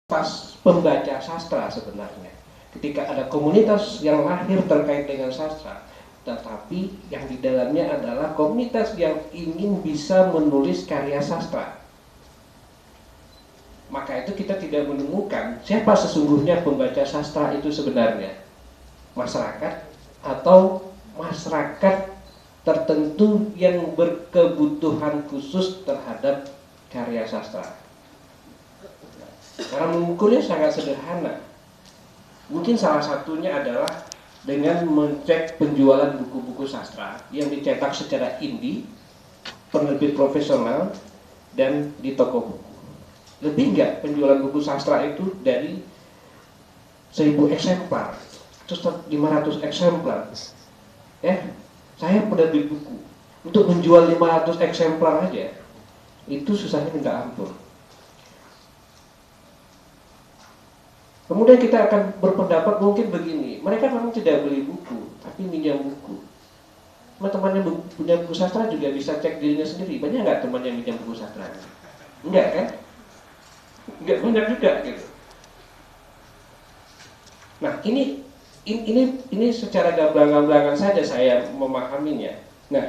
pembaca sastra sebenarnya. Ketika ada komunitas yang lahir terkait dengan sastra, tetapi yang di dalamnya adalah komunitas yang ingin bisa menulis karya sastra. Maka itu kita tidak menemukan siapa sesungguhnya pembaca sastra itu sebenarnya. Masyarakat atau masyarakat tertentu yang berkebutuhan khusus terhadap karya sastra. Cara mengukurnya sangat sederhana. Mungkin salah satunya adalah dengan mencek penjualan buku-buku sastra yang dicetak secara indie, penerbit profesional, dan di toko buku. Lebih enggak penjualan buku sastra itu dari 1000 eksemplar, terus 500 eksemplar. Saya penerbit buku. Untuk menjual 500 eksemplar aja, itu susahnya minta ampun. Kemudian kita akan berpendapat mungkin begini, mereka memang tidak beli buku, tapi minjam buku. Teman-teman yang punya buku sastra juga bisa cek dirinya sendiri. Banyak nggak teman yang minjam buku sastra? Enggak kan? Enggak banyak juga gitu. Nah ini secara gamblang-gamblangan saja saya memahaminya. Nah,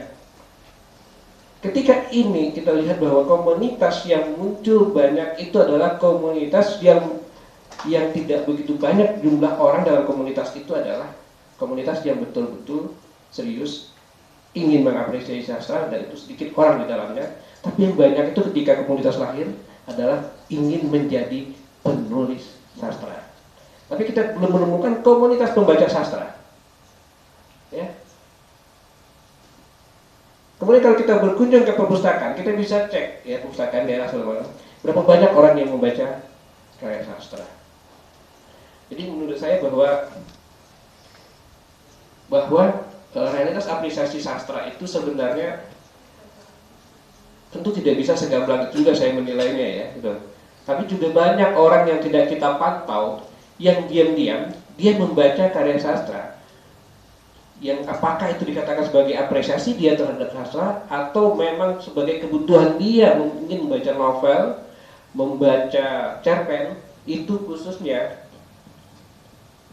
ketika ini kita lihat bahwa komunitas yang muncul banyak itu adalah komunitas yang tidak begitu banyak jumlah orang dalam komunitas itu adalah komunitas yang betul-betul serius ingin mengapresiasi sastra, dan itu sedikit orang di dalamnya. Tapi yang banyak itu ketika komunitas lahir adalah ingin menjadi penulis sastra. Tapi kita belum menemukan komunitas pembaca sastra. Ya. Kemudian kalau kita berkunjung ke perpustakaan, kita bisa cek ya perpustakaan daerah Solo, berapa banyak orang yang membaca karya sastra. Jadi menurut saya bahwa realitas apresiasi sastra itu sebenarnya tentu tidak bisa segamblang itu juga saya menilainya ya, gitu. Tapi juga banyak orang yang tidak kita pantau yang diam-diam dia membaca karya sastra. Yang apakah itu dikatakan sebagai apresiasi dia terhadap sastra atau memang sebagai kebutuhan dia mungkin membaca novel, membaca cerpen itu khususnya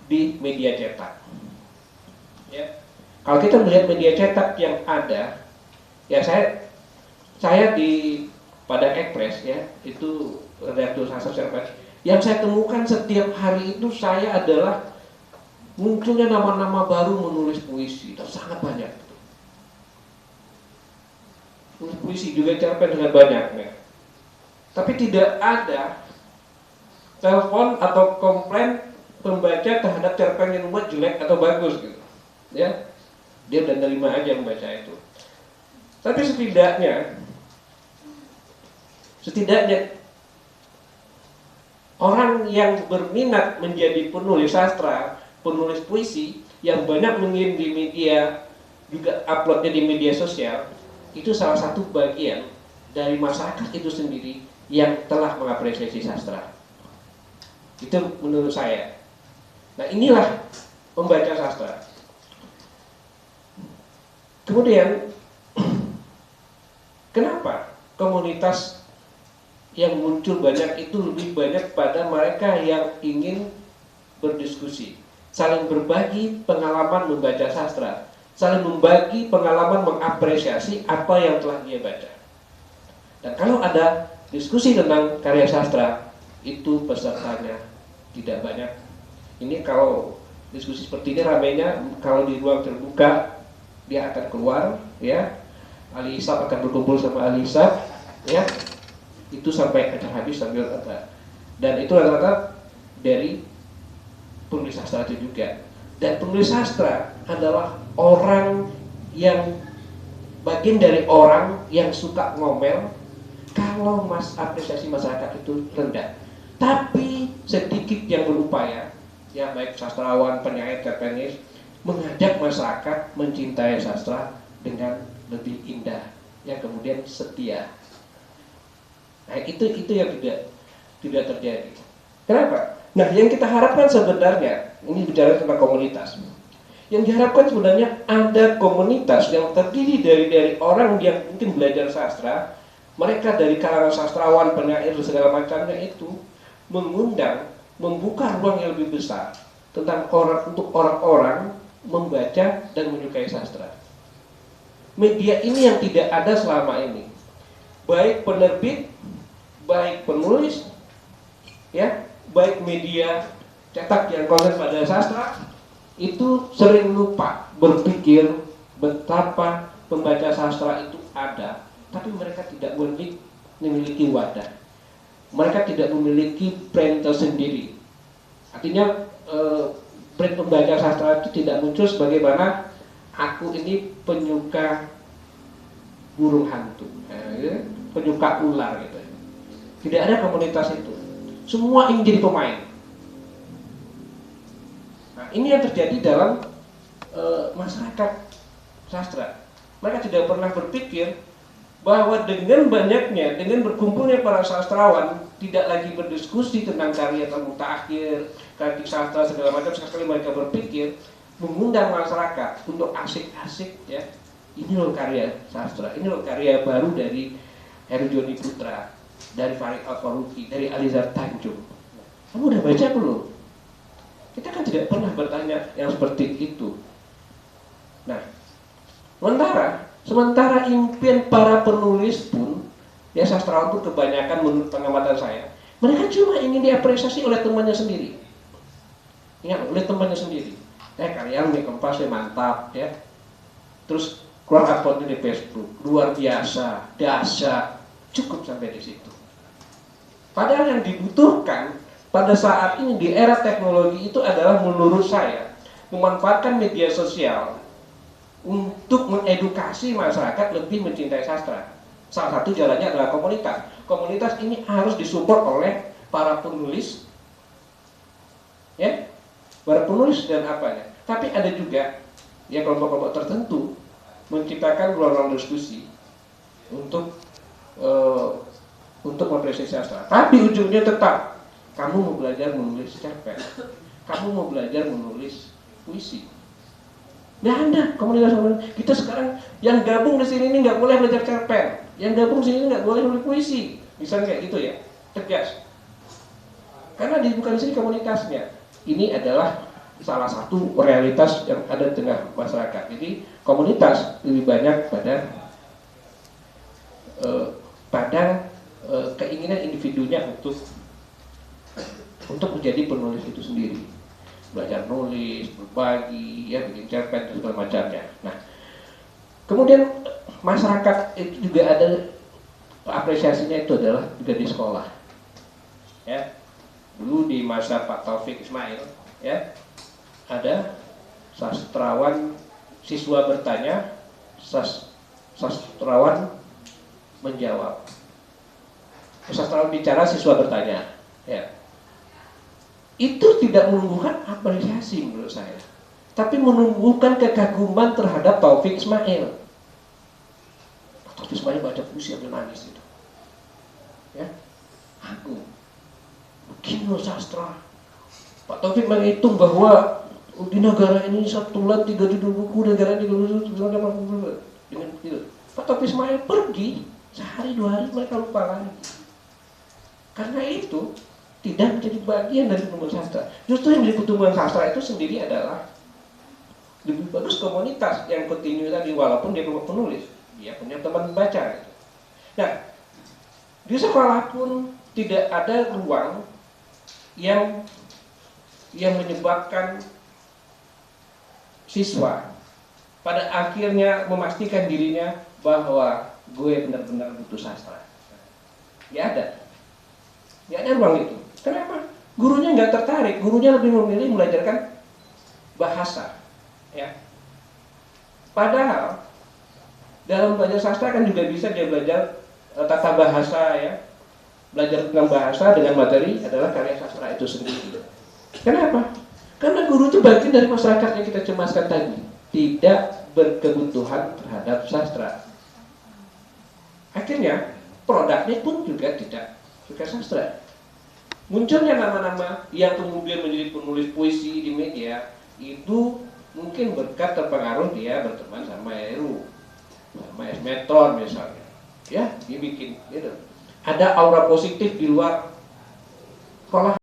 di media cetak. Ya. Kalau kita melihat media cetak yang ada, ya saya di Padang Express ya, itu redaktur sastra cerpen. Yang saya temukan setiap hari itu saya adalah munculnya nama-nama baru menulis puisi, dan sangat banyak. Menulis puisi juga cerpen dengan banyaknya. Tapi tidak ada telepon atau komplain pembaca terhadap cerpen yang membuat jelek atau bagus gitu. Ya. Dia udah nerima aja membaca itu. Tapi setidaknya orang yang berminat menjadi penulis sastra, penulis puisi yang banyak mengirim di media, juga uploadnya di media sosial, itu salah satu bagian dari masyarakat itu sendiri yang telah mengapresiasi sastra. Itu menurut saya. Nah, inilah pembaca sastra. Kemudian kenapa komunitas yang muncul banyak itu lebih banyak pada mereka yang ingin berdiskusi, saling berbagi pengalaman membaca sastra, saling membagi pengalaman mengapresiasi apa yang telah dia baca. Dan kalau ada diskusi tentang karya sastra, itu pesertanya tidak banyak. Ini kalau diskusi seperti ini ramainya kalau di ruang terbuka dia akan keluar ya, Ali Isap akan berkumpul sama Ali Isap ya, itu sampai acara habis sambil ada, dan itu rata-rata dari penulis sastra itu juga. Dan penulis sastra adalah orang yang bagian dari orang yang suka ngomel kalau apresiasi masyarakat itu rendah. Tapi sedikit yang berupaya ya, baik sastrawan, penyair, cerpenis, mengajak masyarakat mencintai sastra dengan lebih indah, yang kemudian setia. Nah, itu yang tidak terjadi. Kenapa? Nah, yang kita harapkan sebenarnya, ini bicara tentang komunitas. Yang diharapkan sebenarnya ada komunitas yang terdiri dari orang yang mungkin belajar sastra, mereka dari kalangan sastrawan, penyair, segala macamnya itu mengundang, membuka ruang yang lebih besar tentang untuk orang-orang membaca dan menyukai sastra. Media ini yang tidak ada selama ini, baik penerbit, baik penulis, ya, baik media cetak yang konsen pada sastra, itu sering lupa berpikir betapa pembaca sastra itu ada, tapi mereka tidak memiliki wadah, mereka tidak memiliki brand tersendiri. Artinya brand pembaca sastra itu tidak muncul sebagaimana aku ini penyuka burung hantu, penyuka ular gitu. Tidak ada komunitas itu. Semua ingin jadi pemain. Nah, ini yang terjadi dalam masyarakat sastra. Mereka tidak pernah berpikir bahwa dengan banyaknya, dengan berkumpulnya para sastrawan, tidak lagi berdiskusi tentang karya termutakhir, karya sastra segala macam, sekali mereka berpikir mengundang masyarakat untuk asik-asik, ya. Ini loh karya sastra, ini loh karya baru dari Heru Joni Putra, dari Farid Al-Faruqi, dari Alizar Tanjung. Kamu udah baca belum? Kita kan tidak pernah bertanya yang seperti itu. Nah, sementara impian para penulis pun, ya, sastrawan pun kebanyakan menurut pengamatan saya, mereka cuma ingin diapresiasi oleh temannya sendiri. Ingat, oleh temannya sendiri. Karyamu di Kompas mantap, ya. Terus keluar uploadnya di Facebook, luar biasa, dahsyat, cukup sampai di situ. Padahal yang dibutuhkan pada saat ini di era teknologi itu adalah, menurut saya, memanfaatkan media sosial untuk mengedukasi masyarakat lebih mencintai sastra. Salah satu jalannya adalah komunitas. Komunitas ini harus disupport oleh para penulis, ya, para penulis dan apanya. Tapi ada juga, ya, kelompok-kelompok tertentu menciptakan ruang-ruang diskusi untuk memproses sastra. Tapi ujungnya tetap, kamu mau belajar menulis cerpen, kamu mau belajar menulis puisi. Nggak ada komunitas. Kita sekarang yang gabung di sini ini nggak boleh belajar cerpen, yang gabung di sini nggak boleh menulis puisi, misalnya kayak gitu, ya, tegas. Karena bukan di sini komunitasnya. Ini adalah salah satu realitas yang ada di tengah masyarakat. Jadi komunitas lebih banyak pada keinginan individunya untuk menjadi penulis itu sendiri. Belajar nulis, berbagi, ya, bikin cerpen dan segala macamnya. Nah, kemudian masyarakat itu juga ada apresiasinya, itu adalah juga di sekolah, ya. Dulu di masa Pak Taufik Ismail, ya, ada sastrawan siswa bertanya, sastrawan menjawab. Sastrawan bicara, siswa bertanya, ya. Itu tidak menumbuhkan apresiasi menurut saya, tapi menumbuhkan kekaguman terhadap Taufik Ismail. Taufik Ismail baca puisi sambil nangis itu, ya. Aku begini loh sastra. Pak Taufik menghitung bahwa di negara ini satu bulan 3 judul buku, negara ini dengan gitu. Pak Taufik Ismail pergi, sehari 2 hari mereka lupa lagi. Karena itu tidak menjadi bagian dari pertumbuhan sastra. Justru yang menjadi pertumbuhan sastra itu sendiri adalah lebih bagus komunitas yang kontinu tadi, walaupun dia bukan penulis, dia punya teman baca. Gitu. Nah, di sekolah pun tidak ada ruang yang menyebabkan siswa pada akhirnya memastikan dirinya bahwa gue benar-benar butuh sastra. Ya ada ruang itu. Kenapa? Gurunya nggak tertarik, gurunya lebih memilih belajarkan bahasa, ya. Padahal dalam belajar sastra kan juga bisa dia belajar tata bahasa, ya. Belajar tentang bahasa dengan materi adalah karya sastra itu sendiri. Kenapa? Karena guru itu bagian dari masyarakat yang kita cemaskan tadi, tidak berkebutuhan terhadap sastra. Akhirnya produknya pun juga tidak suka sastra. Munculnya nama-nama yang kemudian menjadi penulis puisi di media itu mungkin berkat terpengaruh dia berteman sama Heru, sama Esmeton misalnya, ya, dia bikin gitu. Ada aura positif di luar sekolah